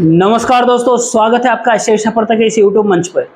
नमस्कार दोस्तों, स्वागत है आपका ऐसे सफलता के इस यूट्यूब मंच पर।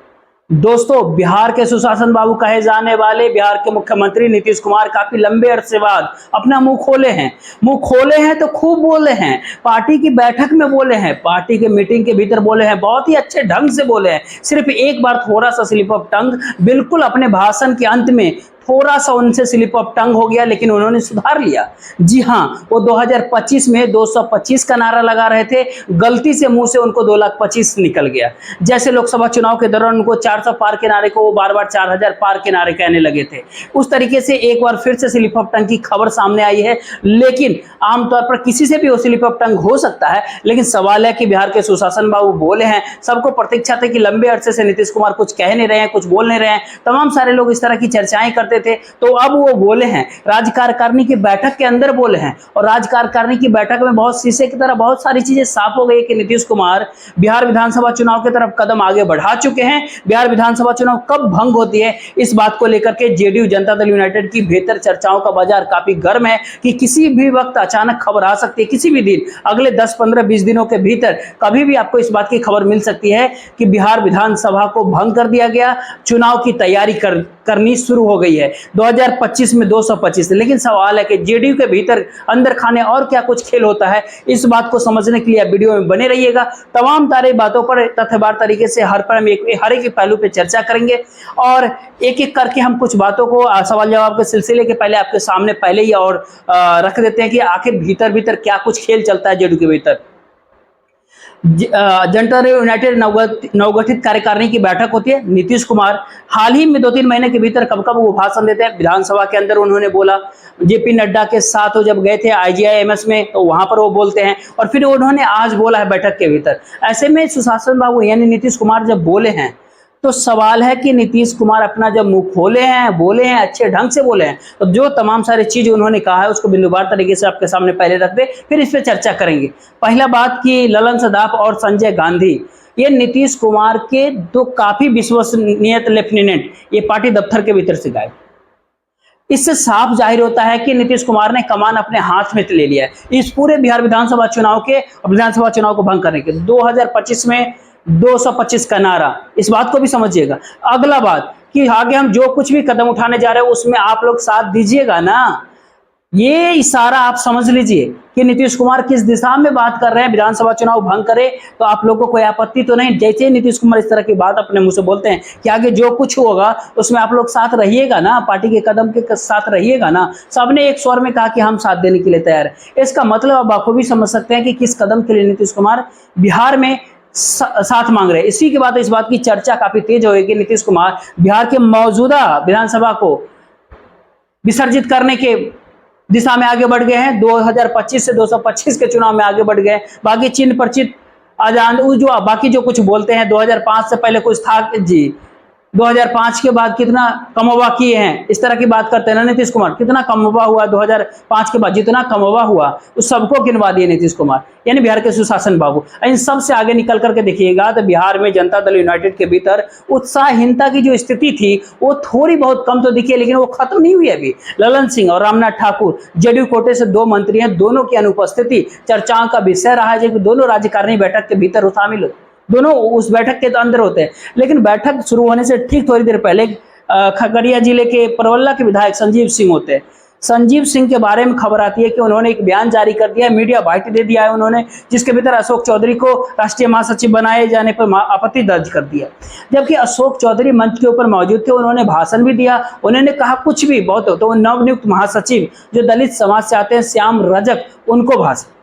दोस्तों, बिहार के सुशासन बाबू कहे जाने वाले बिहार के मुख्यमंत्री नीतीश कुमार काफी लंबे अरसे बाद अपना मुंह खोले हैं तो खूब बोले हैं। पार्टी की बैठक में बोले हैं, पार्टी के मीटिंग के भीतर बोले हैं, बहुत ही अच्छे ढंग से बोले हैं। सिर्फ एक बार थोड़ा सा स्लिप ऑफ टंग बिल्कुल अपने भाषण के अंत में थोड़ा सा उनसे स्लिप ऑफ टंग हो गया, लेकिन उन्होंने सुधार लिया। जी हाँ, वो 2025 में 225 का नारा लगा रहे थे, गलती से मुंह से उनको 2,25,000 निकल गया। जैसे लोकसभा चुनाव के दौरान उनको 400 पार के नारे को वो बार बार 4,000 पार के नारे कहने लगे थे। उस तरीके से एक बार फिर से स्लिप ऑफ टंग की खबर सामने आई है, लेकिन आमतौर पर किसी से भी वो स्लिप ऑफ टंग हो सकता है। लेकिन सवाल है कि बिहार के सुशासन बाबू बोले हैं, सबको प्रतीक्षा थी कि लंबे अरसे से नीतीश कुमार कुछ कह नहीं रहे हैं, कुछ बोल नहीं रहे हैं, तमाम सारे लोग इस तरह की चर्चाएं करते थे। तो अब वो बोले हैं, राज्य कार्यकारिणी की बैठक के अंदर बोले हैं, और राज्य कार्यकारिणी की बैठक में बहुत शीशे की तरह बहुत सारी चीजें साफ हो गई कि नीतीश कुमार बिहार विधानसभा चुनाव की तरफ कदम आगे बढ़ा चुके हैं। बिहार विधानसभा चुनाव कब भंग होती है, इस बात को लेकर के जेडीयू जनता दल यूनाइटेड की भीतर चर्चाओं का बाजार काफी गर्म है कि किसी भी वक्त अचानक खबर आ सकती है। किसी भी दिन अगले 10, 15, 20 दिनों के भीतर कभी भी आपको इस बात की खबर मिल सकती है कि बिहार विधानसभा को भंग कर दिया गया, चुनाव की तैयारी करनी शुरू हो गई है 2025 में 225। लेकिन सवाल है कि जेडीयू के भीतर अंदर खाने और क्या कुछ खेल होता है, इस बात को समझने के लिए आप वीडियो में बने रहिएगा। तमाम सारी बातों पर तथ्यवार तरीके से हर एक पहलू पे चर्चा करेंगे, और एक एक करके हम कुछ बातों को सवाल जवाब के सिलसिले के पहले आपके सामने पहले ही और रख देते हैं कि आखिर भीतर क्या कुछ खेल चलता है जेडीयू के भीतर। जनता दल यूनाइटेड नवगठित कार्यकारिणी की बैठक होती है। नीतीश कुमार हाल ही में 2-3 महीने के भीतर कब वो भाषण देते हैं। विधानसभा के अंदर उन्होंने बोला, जेपी नड्डा के साथ वो जब गए थे IGIMS में, तो वहां पर वो बोलते हैं, और फिर उन्होंने आज बोला है बैठक के भीतर। ऐसे में सुशासन बाबू यानी नीतीश कुमार जब बोले हैं, तो सवाल है कि नीतीश कुमार अपना जब मुंह खोले हैं, बोले हैं, अच्छे ढंग से बोले हैं, तो जो तमाम सारी चीज उन्होंने कहा है उसको बिंदुवार तरीके से आपके सामने पहले रख दे, फिर इस पे चर्चा करेंगे। पहला बात कि ललन सदाफ और संजय गांधी, ये नीतीश कुमार के दो काफी विश्वसनीय लेफ्टिनेंट, ये पार्टी दफ्तर के भीतर से गायब। इससे साफ जाहिर होता है कि नीतीश कुमार ने कमान अपने हाथ में ले लिया है इस पूरे बिहार विधानसभा चुनाव को भंग करने के। 2025 में 225 का नारा, इस बात को भी समझिएगा। अगला बात कि आगे हम जो कुछ भी कदम उठाने जा रहे हैं उसमें आप लोग साथ दीजिएगा ना। ये इशारा आप समझ लीजिए कि नीतीश कुमार किस दिशा में बात कर रहे हैं। विधानसभा चुनाव भंग करे तो आप लोगों को कोई आपत्ति तो नहीं। जैसे ही नीतीश कुमार इस तरह की बात अपने मुंह से बोलते हैं कि आगे जो कुछ होगा उसमें आप लोग साथ रहिएगा ना, पार्टी के कदम के साथ रहिएगा ना। सबने एक स्वर में कहा कि हम साथ देने के लिए तैयार है। इसका मतलब आप बखूबी समझ सकते हैं कि किस कदम के लिए नीतीश कुमार बिहार में साथ मांग रहे हैं। इसी के बाद इस बात की चर्चा काफी तेज होगी कि नीतीश कुमार बिहार के मौजूदा विधानसभा को विसर्जित करने के दिशा में आगे बढ़ गए हैं। 2025 से 225 के चुनाव में आगे बढ़ गए। बाकी चिन्ह परिचित आजाद जो बाकी जो कुछ बोलते हैं, 2005 से पहले कुछ था जी, 2005 के बाद कितना कमवा किए हैं, इस तरह की बात करते हैं ना नीतीश कुमार। कितना कमवा हुआ 2005 के बाद, जितना कमवा हुआ उस सबको गिनवा दिए नीतीश कुमार यानी बिहार के सुशासन बाबू। इन सब से आगे निकल करके देखिएगा तो बिहार में जनता दल यूनाइटेड के भीतर उत्साहहीनता की जो स्थिति थी वो थोड़ी बहुत कम तो दिखी है, लेकिन वो खत्म नहीं हुई अभी। ललन सिंह और रामनाथ ठाकुर जेडीयू कोटे से 2 मंत्री हैं, दोनों की अनुपस्थिति चर्चाओं का विषय रहा है, जबकि दोनों राज्यकारिणी बैठक के भीतर शामिल हो, दोनों उस बैठक के अंदर होते हैं। लेकिन बैठक शुरू होने से ठीक थोड़ी देर पहले खगड़िया जिले के परवल्ला के विधायक संजीव सिंह होते हैं। संजीव सिंह के बारे में खबर आती है कि उन्होंने एक बयान जारी कर दिया, मीडिया बाइट दे दिया है उन्होंने, जिसके भीतर अशोक चौधरी को राष्ट्रीय महासचिव बनाए जाने पर आपत्ति दर्ज कर दिया। जबकि अशोक चौधरी मंच के ऊपर मौजूद थे, उन्होंने भाषण भी दिया, उन्होंने कहा कुछ भी बहुत हो तो नवनियुक्त महासचिव जो दलित समाज से आते हैं श्याम रजक, उनको भाषण।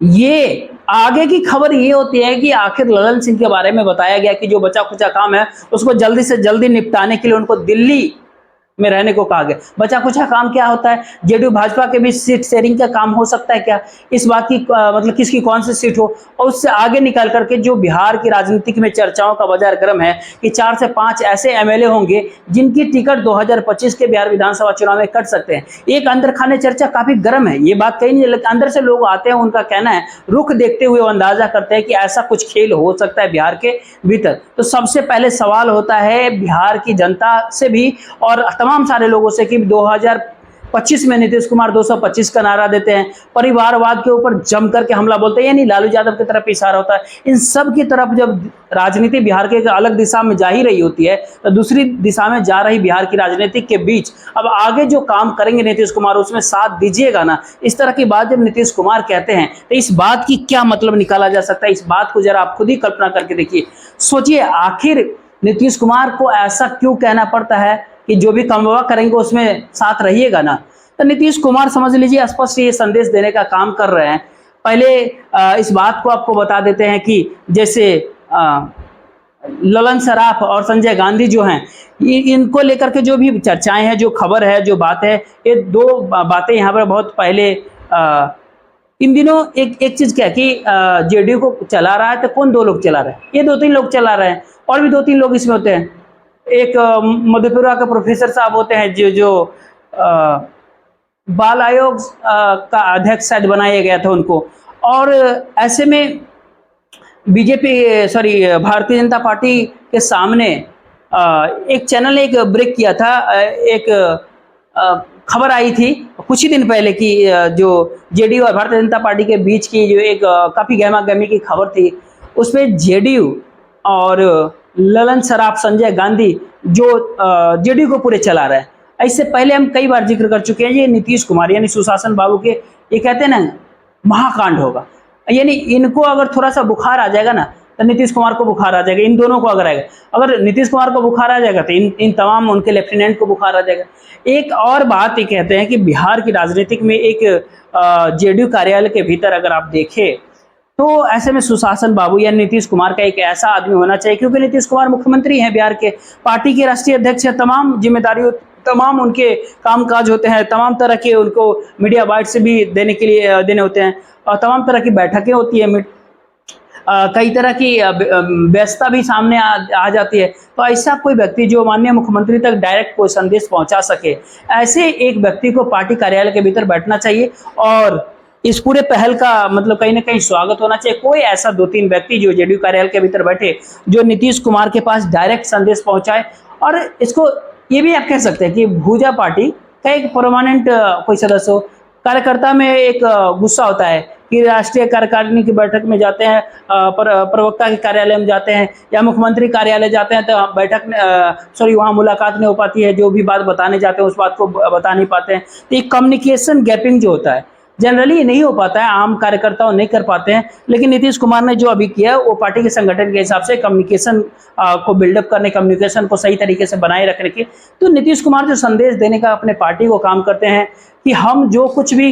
ये आगे की खबर ये होती है कि आखिर ललन सिंह के बारे में बताया गया कि जो बचा खुचा काम है उसको जल्दी से जल्दी निपटाने के लिए उनको दिल्ली में रहने को कहा गया। बचा कुचा काम क्या होता है, जेडीयू भाजपा के बीच सीट शेयरिंग का काम हो सकता है क्या, इस बात की मतलब किसकी कौन सी सीट हो। और उससे आगे निकल करके जो बिहार की राजनीतिक में चर्चाओं का बाजार गर्म है कि 4 से 5 ऐसे एमएलए होंगे जिनकी टिकट 2025 के बिहार विधानसभा चुनाव में कट सकते हैं। एक अंदर खाने चर्चा काफी गर्म है, ये बात कहीं नहीं, अंदर से लोग आते हैं, उनका कहना है, रुख देखते हुए अंदाजा करते हैं कि ऐसा कुछ खेल हो सकता है बिहार के भीतर। तो सबसे पहले सवाल होता है बिहार की जनता से भी और तमाम सारे लोगों से कि 25 में नीतीश कुमार 225 का नारा देते हैं, परिवारवाद के ऊपर जम करके हमला बोलते हैं, यानी लालू यादव की तरफ इशारा होता है। इन सब की तरफ जब राजनीति बिहार के एक अलग दिशा में जा ही रही होती है, तो दूसरी दिशा में जा रही बिहार की राजनीति के बीच अब आगे जो काम करेंगे नीतीश कुमार उसमें साथ दीजिएगा ना, इस तरह की बात जब नीतीश कुमार कहते हैं तो इस बात की क्या मतलब निकाला जा सकता है? इस बात को जरा आप खुद ही कल्पना करके देखिए, सोचिए आखिर नीतीश कुमार को ऐसा क्यों कहना पड़ता है कि जो भी कमवा करेंगे उसमें साथ रहिएगा ना। तो नीतीश कुमार समझ लीजिए स्पष्ट ये संदेश देने का काम कर रहे हैं। पहले इस बात को आपको बता देते हैं कि जैसे ललन सराफ और संजय गांधी जो हैं, इनको लेकर के जो भी चर्चाएं हैं, जो खबर है, जो बात है, ये दो बातें यहाँ पर बहुत पहले इन दिनों एक चीज क्या कि जेडीयू को चला रहा है तो कौन दो लोग चला रहे हैं? ये 2-3 लोग चला रहे हैं, और भी 2-3 लोग इसमें होते हैं। एक मधेपुरा के प्रोफेसर साहब होते हैं जो बाल आयोग का अध्यक्ष शायद बनाया गया था उनको, और ऐसे में भारतीय जनता पार्टी के सामने एक चैनल ने एक ब्रेक किया था, एक खबर आई थी कुछ ही दिन पहले कि जो जेडीयू और भारतीय जनता पार्टी के बीच की जो एक काफी गहमा-गहमी की खबर थी, उसमें जेडीयू और ललन सराफ संजय गांधी जो जेडीयू को पूरे चला रहे हैं। इससे पहले हम कई बार जिक्र कर चुके हैं, ये नीतीश कुमार यानी सुशासन बाबू के, ये कहते हैं ना महाकांड होगा, यानी इनको अगर थोड़ा सा बुखार आ जाएगा ना तो नीतीश कुमार को बुखार आ जाएगा, इन दोनों को अगर आएगा, अगर नीतीश कुमार को बुखार आ जाएगा तो इन तमाम उनके लेफ्टिनेंट को बुखार आ जाएगा। एक और बात ये कहते हैं कि बिहार की राजनीतिक में एक जेडीयू कार्यालय के भीतर अगर आप देखें तो ऐसे में सुशासन बाबू या नीतीश कुमार का एक ऐसा आदमी होना चाहिए, क्योंकि नीतीश कुमार मुख्यमंत्री हैं बिहार के, पार्टी के राष्ट्रीय अध्यक्ष है, तमाम जिम्मेदारी, तमाम उनके कामकाज होते हैं, तमाम तरह के उनको मीडिया बाइट्स भी देने के लिए देने होते हैं, और तमाम तरह की बैठकें होती है, कई तरह की व्यस्तता भी सामने आ जाती है। तो ऐसा कोई व्यक्ति जो माननीय मुख्यमंत्री तक डायरेक्ट कोई संदेश पहुंचा सके, ऐसे एक व्यक्ति को पार्टी कार्यालय के भीतर बैठना चाहिए, और इस पूरे पहल का मतलब कहीं ना कहीं स्वागत होना चाहिए। कोई ऐसा 2-3 व्यक्ति जो जेडीयू कार्यालय के भीतर बैठे जो नीतीश कुमार के पास डायरेक्ट संदेश पहुंचाए। और इसको ये भी आप कह सकते हैं कि भूजा पार्टी का एक परमानेंट कोई सदस्य हो, कार्यकर्ता में एक गुस्सा होता है कि राष्ट्रीय कार्यकारिणी की बैठक में जाते हैं, प्रवक्ता के कार्यालय में जाते हैं या मुख्यमंत्री कार्यालय जाते हैं, तो बैठक में वहाँ मुलाकात नहीं हो पाती है, जो भी बात बताने जाते हैं उस बात को बता नहीं पाते हैं। तो एक कम्युनिकेशन गैपिंग जो होता है जनरली नहीं हो पाता है, आम कार्यकर्ताओं नहीं कर पाते हैं। लेकिन नीतीश कुमार ने जो अभी किया वो पार्टी के संगठन के हिसाब से कम्युनिकेशन को बिल्डअप करने, कम्युनिकेशन को सही तरीके से बनाए रखने के, तो नीतीश कुमार जो संदेश देने का अपने पार्टी को काम करते हैं कि हम जो कुछ भी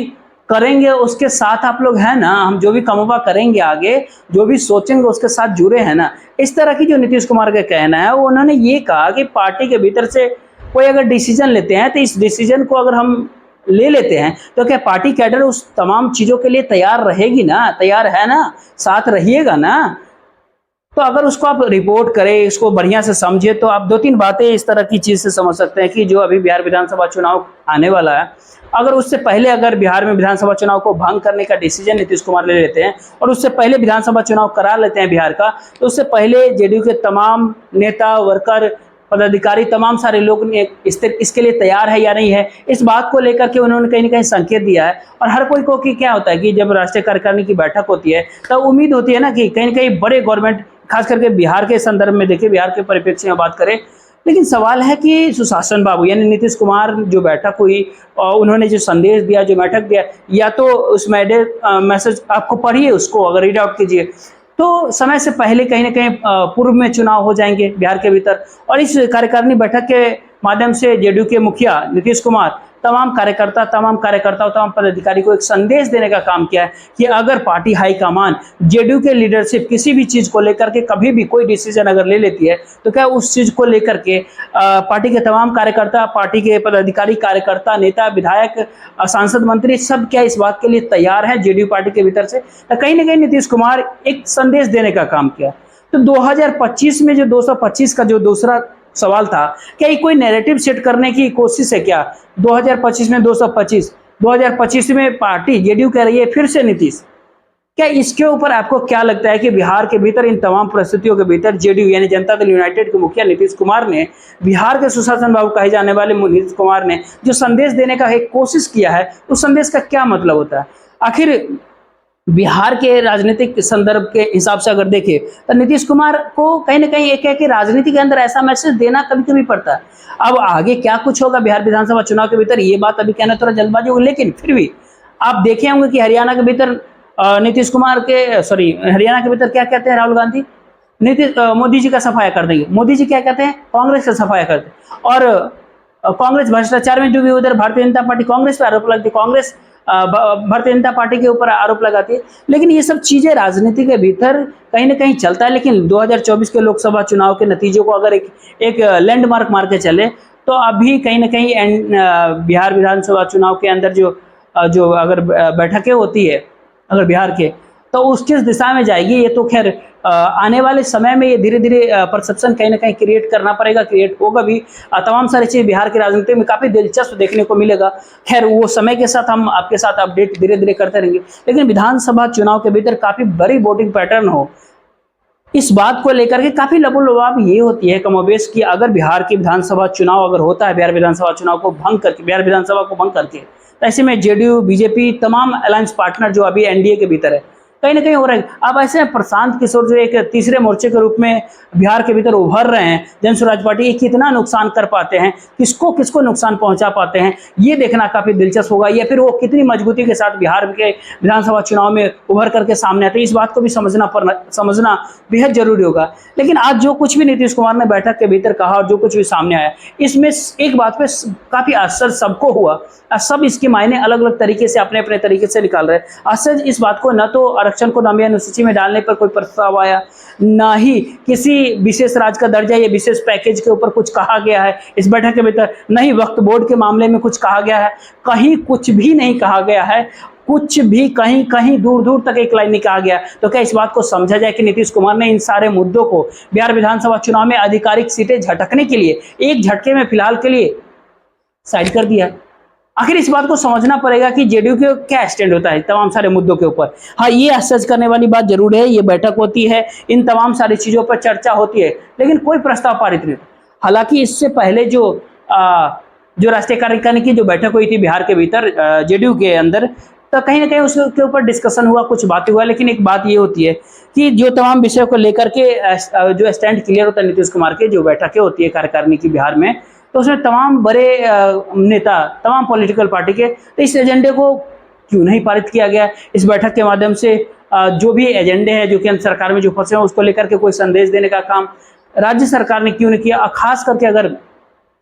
करेंगे उसके साथ आप लोग हैं ना, हम जो भी कमवा करेंगे आगे, जो भी सोचेंगे उसके साथ जुड़े हैं ना। इस तरह की जो नीतीश कुमार का कहना है, वो उन्होंने ये कहा कि पार्टी के भीतर से कोई अगर डिसीजन लेते हैं तो इस डिसीजन को अगर हम ले लेते हैं तो क्या पार्टी कैडर उस तमाम चीजों के लिए तैयार रहेगी ना, तैयार है ना, साथ रहिएगा ना। तो अगर उसको आप रिपोर्ट करें, इसको बढ़िया से समझे, तो आप 2-3 बातें इस तरह की चीज से समझ सकते हैं कि जो अभी बिहार विधानसभा चुनाव आने वाला है, अगर उससे पहले अगर बिहार में विधानसभा चुनाव को भंग करने का डिसीजन नीतीश कुमार ले लेते हैं और उससे पहले विधानसभा चुनाव करा लेते हैं बिहार का, तो उससे पहले जेडीयू के तमाम नेता, वर्कर, पदाधिकारी, तमाम सारे लोग इसके लिए तैयार है या नहीं है, इस बात को लेकर के उन्होंने कहीं ना कहीं संकेत दिया है। और हर कोई को कि क्या होता है कि जब राष्ट्रीय कार्यकारिणी की बैठक होती है तो उम्मीद होती है ना कि कहीं ना कहीं बड़े गवर्नमेंट, खास करके बिहार के संदर्भ में देखिए, बिहार के परिप्रेक्ष्य में बात करें, लेकिन सवाल है कि सुशासन बाबू यानी नीतीश कुमार जो बैठक हुई और उन्होंने जो संदेश दिया, जो बैठक दिया, या तो उस मैसेज आपको पढ़िए, उसको अगर रीड आउट कीजिए तो समय से पहले कहीं ना कहीं पूर्व में चुनाव हो जाएंगे बिहार के भीतर। और इस कार्यकारिणी बैठक के माध्यम से जेडीयू के मुखिया नीतीश कुमार तमाम कार्यकर्ताओं, तमाम पदाधिकारी को एक संदेश देने का काम किया है कि अगर पार्टी हाईकमान, जेडीयू के लीडरशिप किसी भी चीज को लेकर के कभी भी कोई डिसीजन अगर ले लेती है तो क्या उस चीज को लेकर के पार्टी के तमाम कार्यकर्ता, पार्टी के पदाधिकारी, कार्यकर्ता, नेता, विधायक, सांसद, मंत्री सब क्या इस बात के लिए तैयार है जेडीयू पार्टी के भीतर से। तो कहीं ना कहीं नीतीश कुमार एक संदेश देने का काम किया। तो 2025 में जो 225 का जो दूसरा सवाल था, क्या ये कोई नैरेटिव सेट करने की कोशिश है क्या? 2025 में 225, 2025 में पार्टी जेडीयू कह रही है फिर से नीतीश, क्या इसके ऊपर आपको क्या लगता है कि बिहार के भीतर इन तमाम परिस्थितियों के भीतर जेडीयू यानी जनता दल यूनाइटेड के मुखिया नीतीश कुमार ने, बिहार के सुशासन बाबू कहे जाने वाले नीतीश कुमार ने जो संदेश देने का एक कोशिश किया है, उस संदेश का क्या मतलब होता है? आखिर बिहार के राजनीतिक संदर्भ के हिसाब से अगर देखें तो नीतीश कुमार को कहीं ना कहीं एक है कि राजनीति के अंदर ऐसा मैसेज देना कभी कभी पड़ता है। अब आगे क्या कुछ होगा बिहार विधानसभा चुनाव के भीतर, ये बात अभी कहना थोड़ा जल्दबाजी होगी, लेकिन फिर भी आप देखे होंगे कि हरियाणा के भीतर नीतीश कुमार के हरियाणा के भीतर क्या कहते हैं राहुल गांधी, मोदी जी का सफाया कर देंगे। मोदी जी क्या कहते हैं? कांग्रेस का सफाया करते हैं। और कांग्रेस भ्रष्टाचार में डूबी, उधर भारतीय जनता पार्टी कांग्रेस पे आरोप लगती है, कांग्रेस भारतीय जनता पार्टी के ऊपर आरोप लगाती है। लेकिन ये सब चीजें राजनीति के भीतर कहीं ना कहीं चलता है। लेकिन 2024 के लोकसभा चुनाव के नतीजों को अगर एक लैंडमार्क मार के चले तो अभी कहीं ना कहीं बिहार विधानसभा चुनाव के अंदर जो अगर बैठकें होती है अगर बिहार के, तो उस किस दिशा में जाएगी, ये तो खैर आने वाले समय में ये धीरे धीरे परसेप्शन कहीं ना कहीं क्रिएट करना पड़ेगा, क्रिएट होगा भी। तमाम सारी चीज़ बिहार की राजनीति में काफ़ी दिलचस्प देखने को मिलेगा। खैर वो समय के साथ हम आपके साथ अपडेट धीरे धीरे करते रहेंगे। लेकिन विधानसभा चुनाव के भीतर काफ़ी बड़ी वोटिंग पैटर्न हो, इस बात को लेकर के काफ़ी लबोलुआब ये होती है कमोबेश की अगर बिहार की विधानसभा चुनाव अगर होता है, बिहार विधानसभा चुनाव को भंग करके, बिहार विधानसभा को भंग करके, तो ऐसे में जेडीयू बीजेपी तमाम अलायंस पार्टनर जो अभी एनडीए के भीतर है कहीं ना कहीं हो रहे हैं। अब ऐसे प्रशांत किशोर जो एक तीसरे मोर्चे के रूप में बिहार के भीतर उभर रहे हैं, जन स्वराज पार्टी, ये कितना नुकसान कर पाते हैं, किसको किसको नुकसान पहुंचा पाते हैं, ये देखना काफी दिलचस्प होगा। या फिर वो कितनी मजबूती के साथ बिहार के विधानसभा चुनाव में उभर करके सामने आते हैं, इस बात को भी समझना बेहद जरूरी होगा। लेकिन आज जो कुछ भी नीतीश कुमार ने बैठक के भीतर कहा और जो कुछ भी सामने आया, इसमें एक बात पे काफी आश्चर्य सबको हुआ। सब इसके मायने अलग अलग तरीके से अपने अपने तरीके से निकाल रहे हैं। आश्चर्य इस बात को, न तो आरक्षण को नामी अनुसूची में डालने पर कोई प्रस्ताव आया, ना ही किसी विशेष राज्य का दर्जा या विशेष पैकेज के ऊपर कुछ कहा गया है इस बैठक के भीतर, न ही वक्फ बोर्ड के मामले में कुछ कहा गया है, कहीं कुछ भी नहीं कहा गया है, कुछ भी कहीं कहीं दूर दूर तक एक लाइन नहीं कहा गया। तो क्या इस बात को समझा जाए कि नीतीश कुमार ने इन सारे मुद्दों को बिहार विधानसभा चुनाव में आधिकारिक सीटें झटकने के लिए एक झटके में फिलहाल के लिए साइड कर दिया? आखिर इस बात को समझना पड़ेगा कि जेडीयू के क्या स्टैंड होता है तमाम सारे मुद्दों के ऊपर। हाँ, ये असज करने वाली बात जरूर है, ये बैठक होती है, इन तमाम सारी चीजों पर चर्चा होती है, लेकिन कोई प्रस्ताव पारित नहीं। हालांकि इससे पहले जो राष्ट्रीय कार्यकारिणी की जो बैठक हुई थी बिहार के भीतर जेडीयू के अंदर, तो कहीं ना कहीं उसके ऊपर डिस्कशन हुआ, कुछ बातें हुआ। लेकिन एक बात ये होती है कि जो तमाम विषयों को लेकर के जो स्टैंड क्लियर होता है नीतीश कुमार के, जो बैठकें होती है कार्यकारिणी की बिहार में, तो उसमें तमाम बड़े नेता, तमाम पॉलिटिकल पार्टी के, तो इस एजेंडे को क्यों नहीं पारित किया गया? इस बैठक के माध्यम से जो भी एजेंडे हैं जो केंद्र सरकार में जो फंसे हैं उसको लेकर के कोई संदेश देने का काम राज्य सरकार ने क्यों नहीं किया? खास करके अगर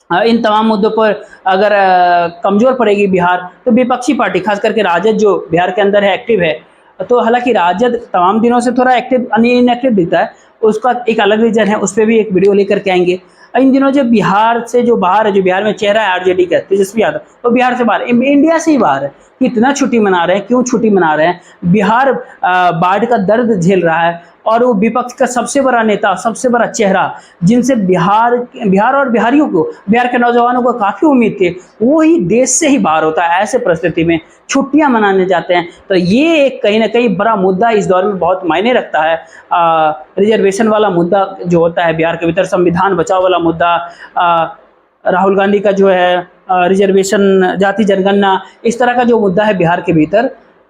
इन तमाम मुद्दों पर अगर कमजोर पड़ेगी बिहार, तो विपक्षी पार्टी खास करके राजद जो बिहार के अंदर है, एक्टिव है, तो हालांकि राजद तमाम दिनों से थोड़ा इनएक्टिव दिखता है, उसका एक अलग रीजन है, उस पर भी एक वीडियो लेकर के आएंगे। इन दिनों जो बिहार से जो बाहर है, जो बिहार में चेहरा है आरजेडी का तेजस्वी यादव, वो बिहार से बाहर, इंडिया से ही बाहर है। कितना छुट्टी मना रहे हैं, क्यों छुट्टी मना रहे हैं? बिहार बाढ़ का दर्द झेल रहा है और वो विपक्ष का सबसे बड़ा नेता, सबसे बड़ा चेहरा, जिनसे बिहार और बिहारियों को, बिहार के नौजवानों को काफ़ी उम्मीद थी, वो ही देश से ही बाहर होता है। ऐसे परिस्थिति में छुट्टियां मनाने जाते हैं, तो ये एक कहीं ना कहीं बड़ा मुद्दा इस दौर में बहुत मायने रखता है। रिजर्वेशन वाला मुद्दा जो होता है बिहार के भीतर, संविधान बचाओ वाला मुद्दा, राहुल गांधी का जो है रिजर्वेशन, जाति जनगणना, इस तरह का जो मुद्दा है बिहार के भीतर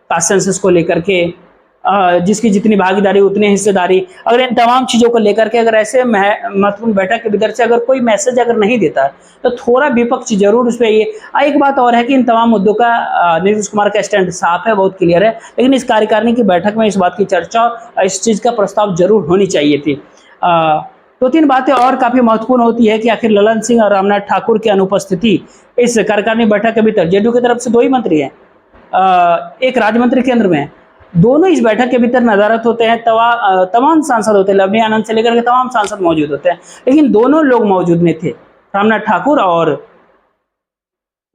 कास्ट सेंसस को लेकर के, जिसकी जितनी भागीदारी उतनी हिस्सेदारी, अगर इन तमाम चीज़ों को लेकर के अगर ऐसे महत्वपूर्ण बैठक के भीतर से अगर कोई मैसेज अगर नहीं देता है, तो थोड़ा विपक्ष जरूर उस पर ये। एक बात और है कि इन तमाम मुद्दों का नीतीश कुमार का स्टैंड साफ है, बहुत क्लियर है, लेकिन इस कार्यकारिणी की बैठक में इस बात की चर्चा, इस चीज़ का प्रस्ताव जरूर होनी चाहिए थी। दो तीन बातें और काफ़ी महत्वपूर्ण होती है कि आखिर ललन सिंह और रामनाथ ठाकुर की अनुपस्थिति इस कार्यकारिणी बैठक के भीतर, जेडीयू की तरफ से 2 ही मंत्री हैं, एक राज्य मंत्री केंद्र में है, दोनों इस बैठक के भीतर नजारत होते हैं, तमाम सांसद होते हैं, लवनी आनंद से लेकर के तमाम सांसद मौजूद होते हैं, लेकिन दोनों लोग मौजूद नहीं थे, रामनाथ ठाकुर और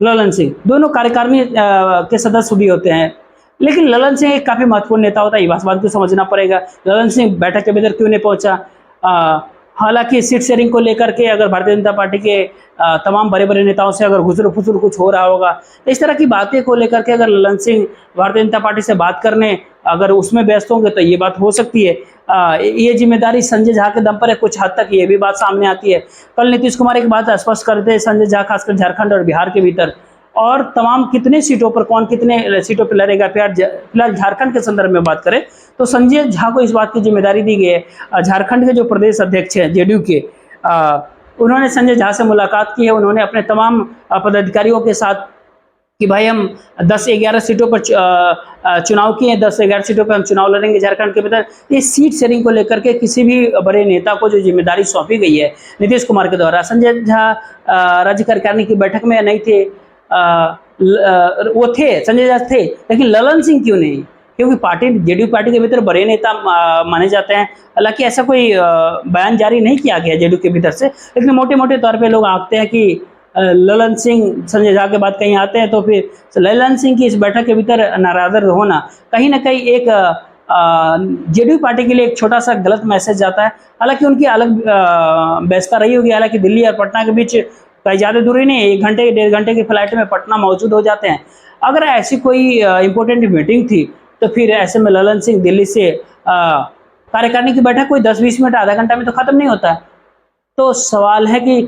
ललन सिंह, दोनों कार्यकारिणी के सदस्य भी होते हैं। लेकिन ललन सिंह एक काफी महत्वपूर्ण नेता होता है, इस बात को समझना पड़ेगा। ललन सिंह बैठक के भीतर क्यों नहीं पहुंचा? हालांकि सीट शेयरिंग को लेकर के अगर भारतीय जनता पार्टी के तमाम बड़े बड़े नेताओं से अगर घुसर फुसर कुछ हो रहा होगा, तो इस तरह की बातें को लेकर के अगर ललन सिंह भारतीय जनता पार्टी से बात करने अगर उसमें व्यस्त होंगे तो ये बात हो सकती है। ये जिम्मेदारी संजय झा के दम पर है, कुछ हद तक ये भी बात सामने आती है। कल नीतीश कुमार एक बात स्पष्ट करते हैं, संजय झा खासकर झारखंड और बिहार के भीतर और तमाम कितने सीटों पर कौन कितने सीटों पर लड़ेगा, फिलहाल झारखंड के संदर्भ में बात करें तो संजय झा को इस बात की जिम्मेदारी दी गई है। झारखंड के जो प्रदेश अध्यक्ष हैं जेडीयू के, उन्होंने संजय झा से मुलाकात की है। उन्होंने अपने तमाम पदाधिकारियों के साथ कि भाई हम 10-11 सीटों पर चुनाव किए, 10-11 सीटों पर हम चुनाव लड़ेंगे झारखंड के भीतर। ये सीट शेयरिंग को लेकर के किसी भी बड़े नेता को जो जिम्मेदारी सौंपी गई है नीतीश कुमार के द्वारा, संजय झा राज्य कार्यकारिणी की बैठक में नहीं थे, वो थे, संजय झा थे, लेकिन ललन सिंह क्यों नहीं? क्योंकि पार्टी जेडीयू पार्टी के भीतर बड़े नेता माने जाते हैं। हालांकि ऐसा कोई बयान जारी नहीं किया गया जेडीयू के भीतर से, लेकिन मोटे मोटे तौर पे लोग आंकते हैं कि ललन सिंह संजय झा के बाद कहीं आते हैं तो फिर ललन सिंह की इस बैठक के भीतर नाराजर होना कहीं ना कहीं एक जेडीयू पार्टी के लिए एक छोटा सा गलत मैसेज जाता है। हालांकि उनकी अलग व्यवस्था रही होगी, हालांकि दिल्ली और पटना के बीच कहीं ज़्यादा दूरी नहीं है, 1 घंटे 1.5 घंटे की फ्लाइट में पटना मौजूद हो जाते हैं। अगर ऐसी कोई इंपॉर्टेंट मीटिंग थी तो फिर ऐसे में ललन सिंह दिल्ली से कार्यकारिणी की बैठक कोई 10-20 मिनट आधा घंटा में तो खत्म नहीं होता है। तो सवाल है कि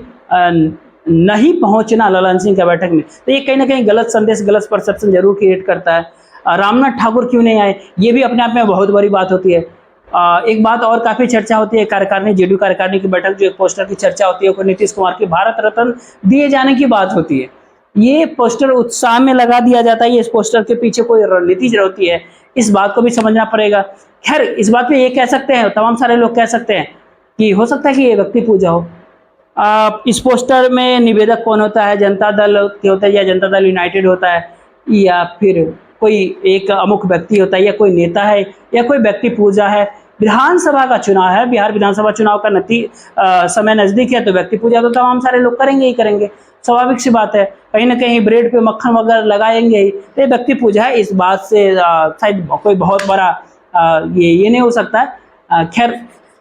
नहीं पहुंचना ललन सिंह की बैठक में, तो ये कहीं ना कहीं गलत संदेश, गलत परसेप्शन जरूर क्रिएट करता है। रामनाथ ठाकुर क्यों नहीं आए, ये भी अपने आप में बहुत बड़ी बात होती है। एक बात और काफी चर्चा होती है कार्यकारिणी, जेडीयू कार्यकारिणी की बैठक जो एक पोस्टर की चर्चा होती है, नीतीश कुमार की भारत रत्न दिए जाने की बात होती है। ये पोस्टर उत्साह में लगा दिया जाता है, इस पोस्टर के पीछे कोई रणनीति होती है, इस बात को भी समझना पड़ेगा। खैर, इस बात पे ये कह सकते हैं, तमाम सारे लोग कह सकते हैं कि हो सकता है कि ये व्यक्ति पूजा हो। इस पोस्टर में निवेदक कौन होता है, जनता दल होता है या जनता दल यूनाइटेड होता है, या फिर कोई एक अमुक व्यक्ति होता है, या कोई नेता है, या कोई व्यक्ति पूजा है। विधानसभा का चुनाव है, बिहार विधानसभा चुनाव का समय नजदीक है, तो व्यक्ति पूजा तो तमाम सारे लोग करेंगे ही करेंगे, स्वाभाविक सी बात है। कहीं ना कहीं ब्रेड पे मक्खन वगैरह लगाएंगे ही, तो ये व्यक्ति पूजा है। इस बात से शायद कोई बहुत बड़ा ये नहीं हो सकता है। खैर,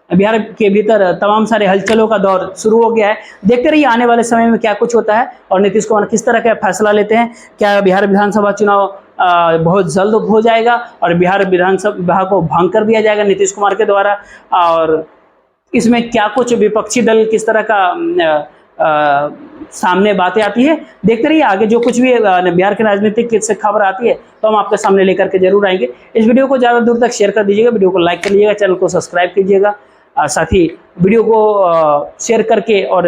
बिहार के भीतर तमाम सारे हलचलों का दौर शुरू हो गया है। देखते रहिए आने वाले समय में क्या कुछ होता है और नीतीश कुमार किस तरह का फैसला लेते हैं। क्या बिहार विधानसभा चुनाव बहुत जल्द हो जाएगा और बिहार विधानसभा को भंग कर दिया जाएगा नीतीश कुमार के द्वारा, और इसमें क्या कुछ विपक्षी दल किस तरह का सामने बातें आती है। देखते रहिए आगे जो कुछ भी बिहार के राजनीतिक से खबर आती है तो हम आपके सामने लेकर के जरूर आएंगे। इस वीडियो को ज़्यादा दूर तक शेयर कर दीजिएगा, वीडियो को लाइक कर लीजिएगा, चैनल को सब्सक्राइब कीजिएगा, साथ ही वीडियो को शेयर करके और